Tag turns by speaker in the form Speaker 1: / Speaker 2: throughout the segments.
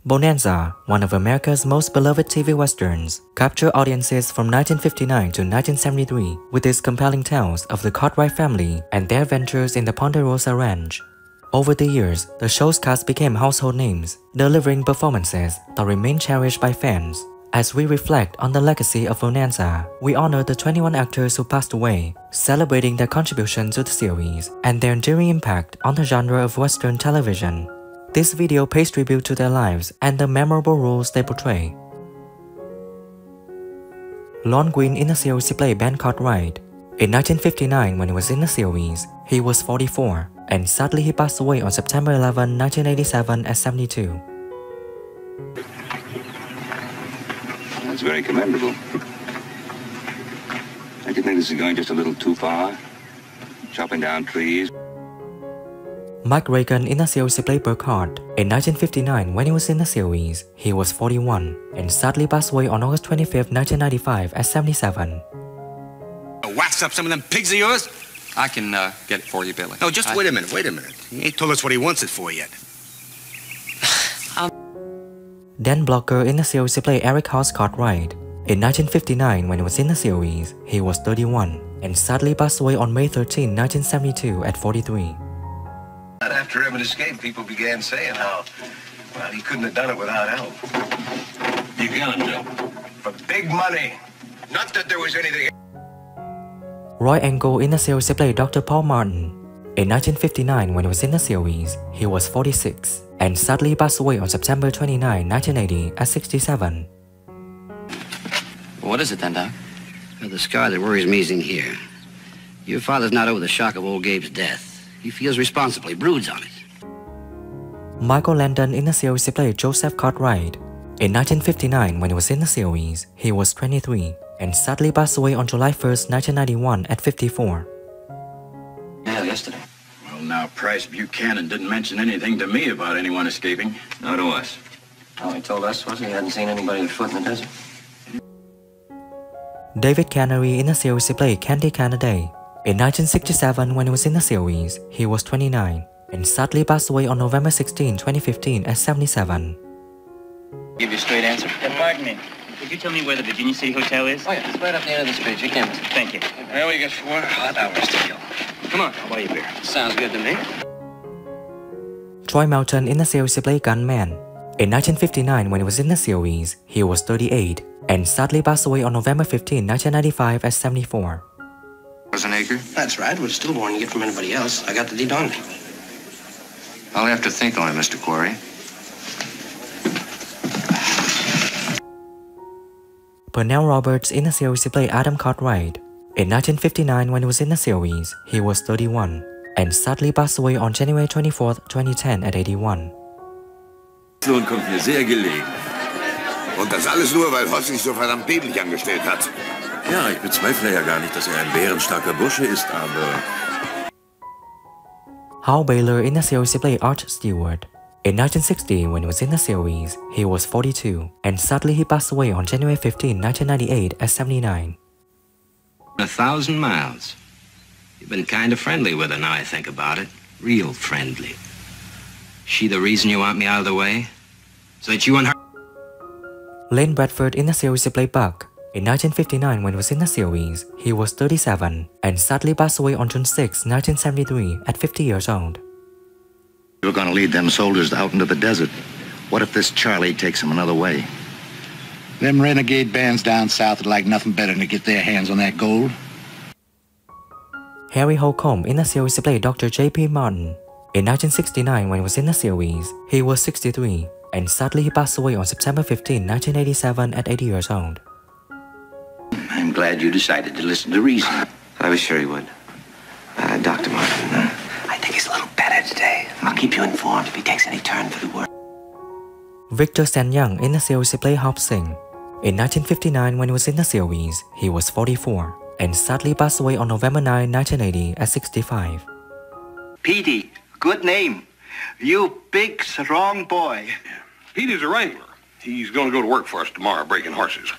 Speaker 1: Bonanza, one of America's most beloved TV westerns, captured audiences from 1959 to 1973 with its compelling tales of the Cartwright family and their adventures in the Ponderosa Ranch. Over the years, the show's cast became household names, delivering performances that remain cherished by fans. As we reflect on the legacy of Bonanza, we honor the 21 actors who passed away, celebrating their contribution to the series and their enduring impact on the genre of Western television. This video pays tribute to their lives and the memorable roles they portray. Lon Gwyn in the series played Ben Cartwright. In 1959, when he was in the series, he was 44, and sadly he passed away on September 11, 1987 at 72.
Speaker 2: That's very commendable. I think this is going just a little too far. Chopping down trees.
Speaker 1: Mike Reagan in the series played Burkhart. In 1959, when he was in the series, he was 41, and sadly passed away on August 25, 1995 at 77.
Speaker 3: Wax up some of them pigs of yours?
Speaker 4: I can get it for you, Billy.
Speaker 3: No, just wait a minute. He ain't told us what he wants it for yet.
Speaker 1: Dan Blocker in the series played Eric House Cartwright. In 1959, when he was in the series, he was 31, and sadly passed away on May 13, 1972 at 43.
Speaker 5: After Emmett escaped, people began saying how, well, he couldn't have done it without help.
Speaker 2: You got it,
Speaker 5: For big money. Not that there was anything...
Speaker 1: Roy Engel in the series played Dr. Paul Martin. In 1959, when he was in the series, he was 46, and sadly passed away on September 29, 1980 at 67.
Speaker 4: What is it then, Doc?
Speaker 6: Well, the scar that worries me is in here. Your father's not over the shock of old Gabe's death. He feels responsible. He broods on it.
Speaker 1: Michael Landon in the series played Joseph Cartwright. In 1959, when he was in the series, he was 23, and sadly passed away on July 1, 1991 at 54.
Speaker 4: Yeah, yesterday.
Speaker 7: Well, now, Price Buchanan didn't mention anything to me about anyone escaping.
Speaker 2: No to us.
Speaker 4: All he told us was he hadn't seen anybody afoot in the desert.
Speaker 1: David Canary in the series played Candy Canaday. In 1967, when he was in the series, he was 29, and sadly passed away on November 16, 2015 at 77.
Speaker 4: Give you a straight answer.
Speaker 8: Pardon me. Could you tell me where the Virginia City Hotel is?
Speaker 4: Oh, yeah, it's right up the end of the street. You can.
Speaker 8: Thank you.
Speaker 5: Well, we got 4 hot hours to kill.
Speaker 8: Come on, I'll buy you a beer.
Speaker 4: Sounds good to me.
Speaker 1: Troy Melton in the series played Gunman. In 1959, when he was in the series, he was 38, and sadly passed away on November 15, 1995 at 74.
Speaker 4: Was an acre?
Speaker 6: That's right. With a stillborn you get from anybody else. I got the deed on me.
Speaker 4: I'll have to think on it, Mr. Quarry.
Speaker 1: Pernell Roberts in the series played Adam Cartwright. In 1959, when he was in the series, he was 31, and sadly passed away on January 24, 2010 at 81.
Speaker 9: Nun kommt mir sehr gelegen. Und das alles nur, weil Hoss sich so verdammt dämlich angestellt hat.
Speaker 10: Ja, ich bezweifle ja gar nicht, dass ein bärenstarker Bursche ist, aber...
Speaker 1: Hal Baylor in the series played Art Stewart. In 1960, when he was in the series, he was 42, and sadly he passed away on January 15, 1998 at 79.
Speaker 6: 1,000 miles. You've been kind of friendly with her now I think about it. Real friendly. She the reason you want me out of the way? So that you and her...
Speaker 1: Lane Bradford in the series played Buck. In 1959, when he was in the series, he was 37, and sadly passed away on June 6, 1973 at 50 years old.
Speaker 11: You're gonna lead them soldiers out into the desert. What if this Charlie takes them another way?
Speaker 12: Them renegade bands down south would like nothing better than to get their hands on that gold.
Speaker 1: Harry Holcomb in the series played Dr. J.P. Martin. In 1969, when he was in the series, he was 63, and sadly he passed away on September 15, 1987 at 80 years old.
Speaker 11: I'm glad you decided to listen to reason.
Speaker 4: I was sure he would. Dr. Martin.
Speaker 6: I think he's a little better today. I'll keep you informed if he takes any turn for the worse.
Speaker 1: Victor Stan Young in the series played Hop Sing. In 1959, when he was in the series, he was 44, and sadly passed away on November 9, 1980 at 65.
Speaker 13: Petey, good name. You big, strong boy.
Speaker 3: Petey's a wrangler. He's going to go to work for us tomorrow, breaking horses.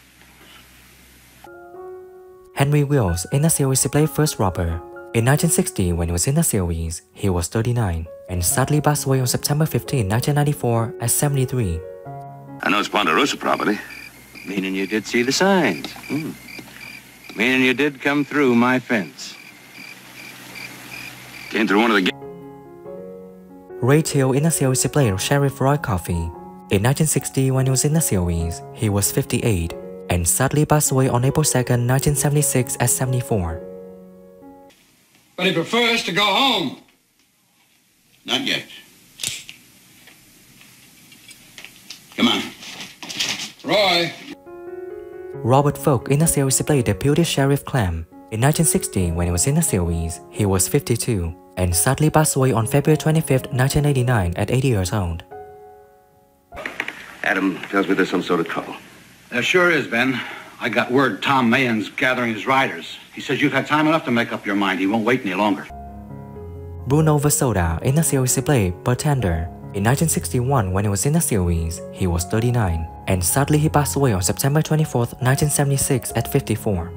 Speaker 1: Henry Wills in the series played First Robber. In 1960, when he was in the series, he was 39, and sadly passed away on September 15, 1994 at 73.
Speaker 9: I know it's Ponderosa property.
Speaker 7: Meaning you did see the signs. Meaning you did come through my fence.
Speaker 9: Came through one of the...
Speaker 1: Ray Till in the series he played Sheriff Roy Coffey. In 1960, when he was in the series, he was 58, and sadly passed away on April 2nd, 1976 at 74.
Speaker 14: But he prefers to go home.
Speaker 15: Not yet. Come on.
Speaker 14: Roy.
Speaker 1: Robert Folk in the series he played Deputy Sheriff Clem. In 1960, when he was in the series, he was 52, and sadly passed away on February 25th, 1989 at 80 years old.
Speaker 9: Adam tells me there's some sort of trouble.
Speaker 16: There sure is, Ben. I got word Tom Mahan's gathering his riders. He says you've had time enough to make up your mind. He won't wait any longer.
Speaker 1: Bruno Vasoda in the series he played Bartender. In 1961, when he was in the series, he was 39, and sadly he passed away on September 24th, 1976 at 54.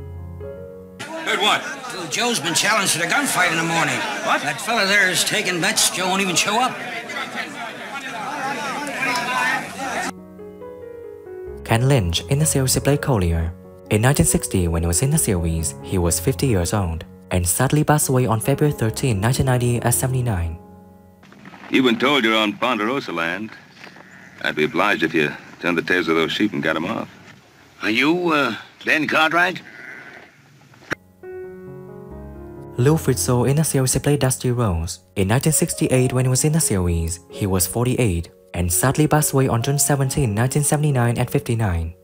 Speaker 17: Heard what?
Speaker 18: Well, Joe's been challenged to the gunfight in the morning. What? That fella there is taking bets. Joe won't even show up.
Speaker 1: Ken Lynch in the series he played Collier. In 1960, when he was in the series, he was 50 years old, and sadly passed away on February 13, 1990 at 79.
Speaker 9: You've been told you're on Ponderosa land. I'd be obliged if you turned the tails of those sheep and got them off.
Speaker 15: Are you, Ben Cartwright?
Speaker 1: Lou Frizzo in the series he played Dusty Rose. In 1968, when he was in the series, he was 48, and sadly passed away on June 17, 1979 at 59.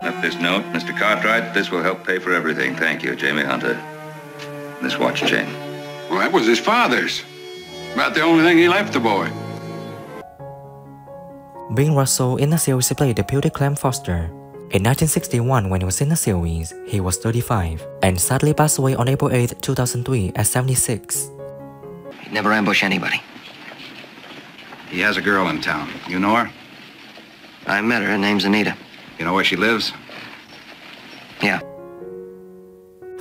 Speaker 9: Left this note, Mr. Cartwright. This will help pay for everything. Thank you, Jamie Hunter. This watch chain.
Speaker 3: Well, that was his father's. About the only thing he left the boy.
Speaker 1: Bing Russell in the series he played Deputy Clem Foster. In 1961, when he was in the series, he was 35, and sadly passed away on April 8, 2003 at 76.
Speaker 4: He'd never ambush anybody.
Speaker 7: He has a girl in town. You know her?
Speaker 4: I met her. Her name's Anita.
Speaker 7: You know where she lives?
Speaker 4: Yeah.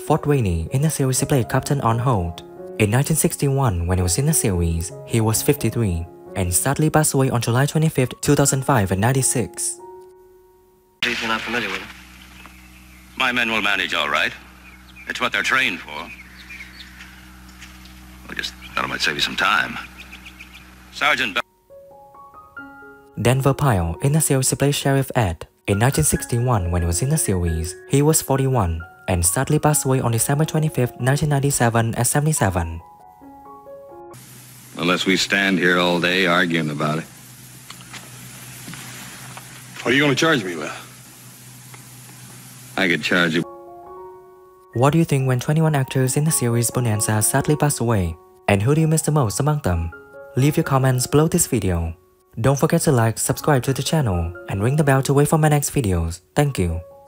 Speaker 1: Fort Rainey in the series he played Captain On Holt. In 1961, when he was in the series, he was 53, and sadly passed away on July 25, 2005 at 96.
Speaker 4: If you're not familiar with him.
Speaker 10: My men will manage all right. It's what they're trained for. I just thought it might save you some time. Sergeant...
Speaker 1: Denver Pyle in the series he played Sheriff Ed. In 1961, when he was in the series, he was 41, and sadly passed away on December 25, 1997 at 77.
Speaker 7: Unless we stand here all day arguing about it.
Speaker 3: What are you going to charge me with?
Speaker 7: I could charge you.
Speaker 1: What do you think when 21 actors in the series Bonanza sadly passed away? And who do you miss the most among them? Leave your comments below this video. Don't forget to like, subscribe to the channel, and ring the bell to wait for my next videos. Thank you.